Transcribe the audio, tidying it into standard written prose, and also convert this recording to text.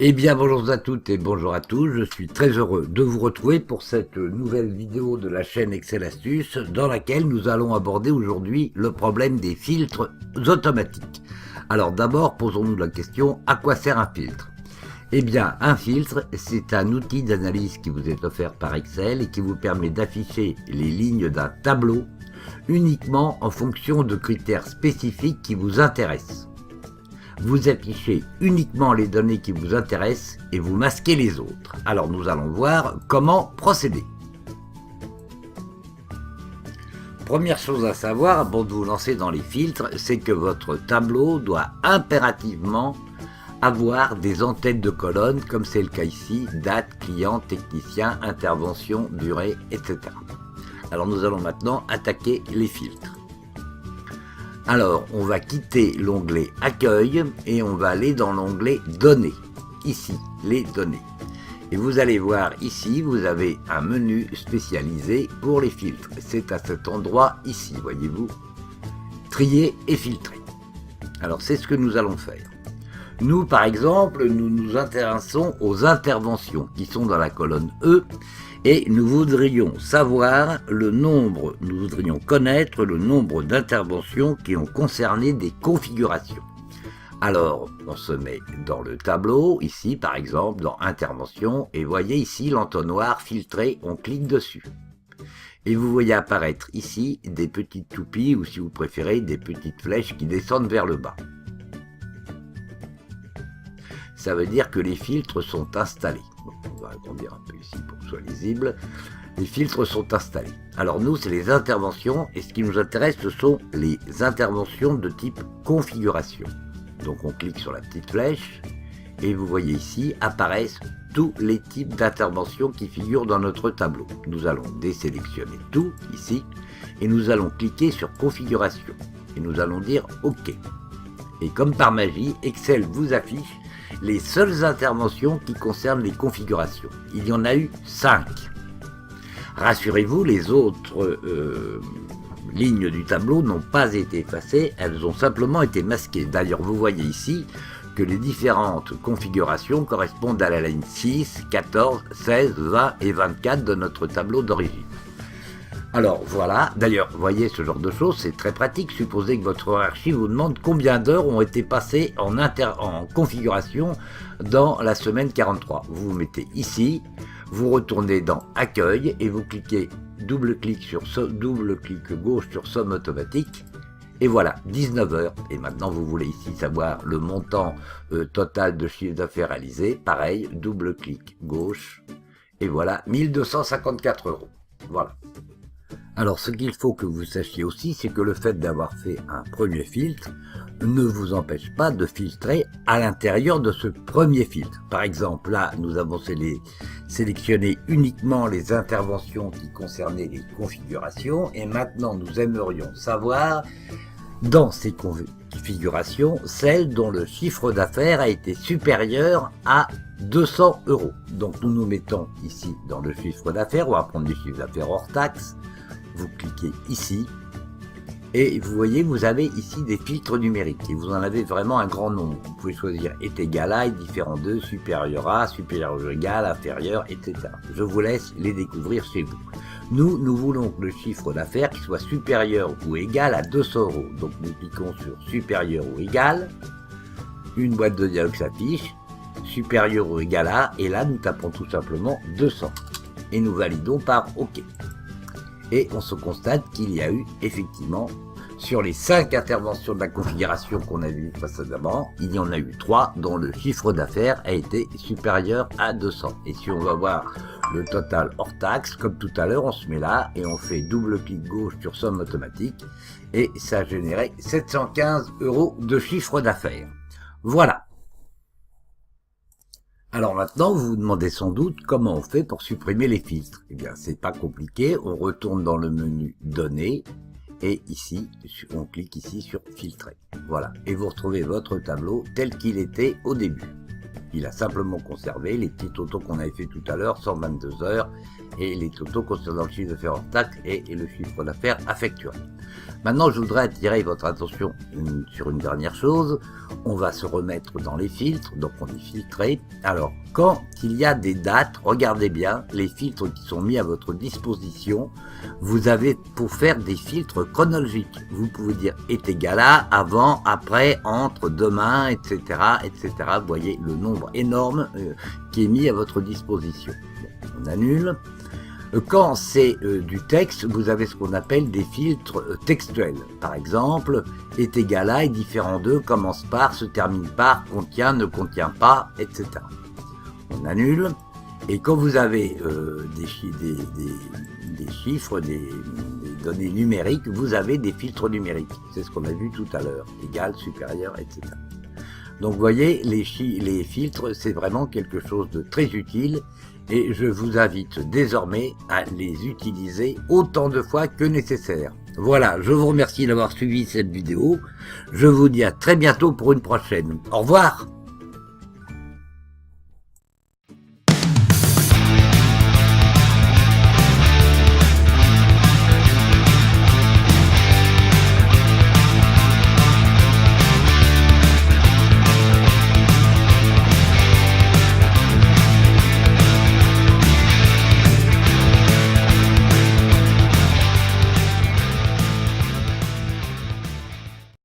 Eh bien bonjour à toutes et bonjour à tous, je suis très heureux de vous retrouver pour cette nouvelle vidéo de la chaîne Excel Astuces dans laquelle nous allons aborder aujourd'hui le problème des filtres automatiques. Alors d'abord posons-nous la question, à quoi sert un filtre? Eh bien un filtre c'est un outil d'analyse qui vous est offert par Excel et qui vous permet d'afficher les lignes d'un tableau uniquement en fonction de critères spécifiques qui vous intéressent. Vous affichez uniquement les données qui vous intéressent et vous masquez les autres. Alors nous allons voir comment procéder. Première chose à savoir avant de vous lancer dans les filtres, c'est que votre tableau doit impérativement avoir des en-têtes de colonnes, comme c'est le cas ici, date, client, technicien, intervention, durée, etc. Alors nous allons maintenant attaquer les filtres. Alors, on va quitter l'onglet Accueil et on va aller dans l'onglet Données. Ici, les données. Et vous allez voir ici, vous avez un menu spécialisé pour les filtres. C'est à cet endroit ici, voyez-vous. Trier et filtrer. Alors, c'est ce que nous allons faire. Nous, par exemple, nous nous intéressons aux interventions qui sont dans la colonne E. Et nous voudrions savoir le nombre, nous voudrions connaître le nombre d'interventions qui ont concerné des configurations. Alors, on se met dans le tableau, ici par exemple, dans Intervention, et voyez ici l'entonnoir filtré, on clique dessus. Et vous voyez apparaître ici des petites toupies, ou si vous préférez, des petites flèches qui descendent vers le bas. Ça veut dire que les filtres sont installés. On va agrandir un peu ici pour que ce soit lisible. Les filtres sont installés. Alors nous, c'est les interventions, et ce qui nous intéresse, ce sont les interventions de type configuration. Donc on clique sur la petite flèche, et vous voyez ici apparaissent tous les types d'interventions qui figurent dans notre tableau. Nous allons désélectionner tout, ici, et nous allons cliquer sur configuration. Et nous allons dire OK. Et comme par magie, Excel vous affiche les seules interventions qui concernent les configurations. Il y en a eu 5. Rassurez-vous, les autres lignes du tableau n'ont pas été effacées, elles ont simplement été masquées. D'ailleurs, vous voyez ici que les différentes configurations correspondent à la ligne 6, 14, 16, 20 et 24 de notre tableau d'origine. Alors voilà, d'ailleurs, vous voyez ce genre de choses, c'est très pratique. Supposez que votre archive vous demande combien d'heures ont été passées en configuration dans la semaine 43. Vous vous mettez ici, vous retournez dans Accueil et vous cliquez double-clic gauche sur Somme automatique. Et voilà, 19 heures. Et maintenant, vous voulez ici savoir le montant total de chiffre d'affaires réalisé. Pareil, double-clic gauche. Et voilà, 1254 €. Voilà. Alors ce qu'il faut que vous sachiez aussi, c'est que le fait d'avoir fait un premier filtre ne vous empêche pas de filtrer à l'intérieur de ce premier filtre. Par exemple, là, nous avons sélectionné uniquement les interventions qui concernaient les configurations et maintenant nous aimerions savoir, dans ces configurations, celles dont le chiffre d'affaires a été supérieur à 200 €. Donc nous nous mettons ici dans le chiffre d'affaires, on va prendre du chiffre d'affaires hors taxe. Vous cliquez ici et vous voyez, vous avez ici des filtres numériques et vous en avez vraiment un grand nombre. Vous pouvez choisir est égal à, est différent de, supérieur à, supérieur ou égal, inférieur, etc. Je vous laisse les découvrir chez vous. Nous voulons que le chiffre d'affaires qui soit supérieur ou égal à 200 €. Donc nous cliquons sur supérieur ou égal, une boîte de dialogue s'affiche, supérieur ou égal à, et là nous tapons tout simplement 200 et nous validons par OK. Et on se constate qu'il y a eu effectivement, sur les 5 interventions de la configuration qu'on a vues précédemment, il y en a eu 3 dont le chiffre d'affaires a été supérieur à 200. Et si on va voir le total hors taxe, comme tout à l'heure, on se met là et on fait double-clic gauche sur Somme automatique et ça a généré 715 € de chiffre d'affaires. Voilà. Alors maintenant, vous vous demandez sans doute comment on fait pour supprimer les filtres. Eh bien, c'est pas compliqué. On retourne dans le menu Données et ici, on clique ici sur Filtrer. Voilà. Et vous retrouvez votre tableau tel qu'il était au début. Il a simplement conservé les petits totaux qu'on avait fait tout à l'heure, 122 heures, et les totaux concernant le chiffre d'affaires hors taxe et le chiffre d'affaires affectuel. Maintenant, je voudrais attirer votre attention sur une dernière chose. On va se remettre dans les filtres, donc on est filtré. Alors, quand il y a des dates, regardez bien, les filtres qui sont mis à votre disposition, vous avez pour faire des filtres chronologiques. Vous pouvez dire est égal à, avant, après, entre, demain, etc., etc. Vous voyez le nombre énorme qui est mis à votre disposition. Bon, on annule. Quand c'est du texte, vous avez ce qu'on appelle des filtres textuels. Par exemple, est égal à, est différent de, commence par, se termine par, contient, ne contient pas, etc. On annule. Et quand vous avez des chiffres, des données numériques, vous avez des filtres numériques. C'est ce qu'on a vu tout à l'heure. Égal, supérieur, etc. Donc vous voyez, les filtres, c'est vraiment quelque chose de très utile. Et je vous invite désormais à les utiliser autant de fois que nécessaire. Voilà, je vous remercie d'avoir suivi cette vidéo. Je vous dis à très bientôt pour une prochaine. Au revoir!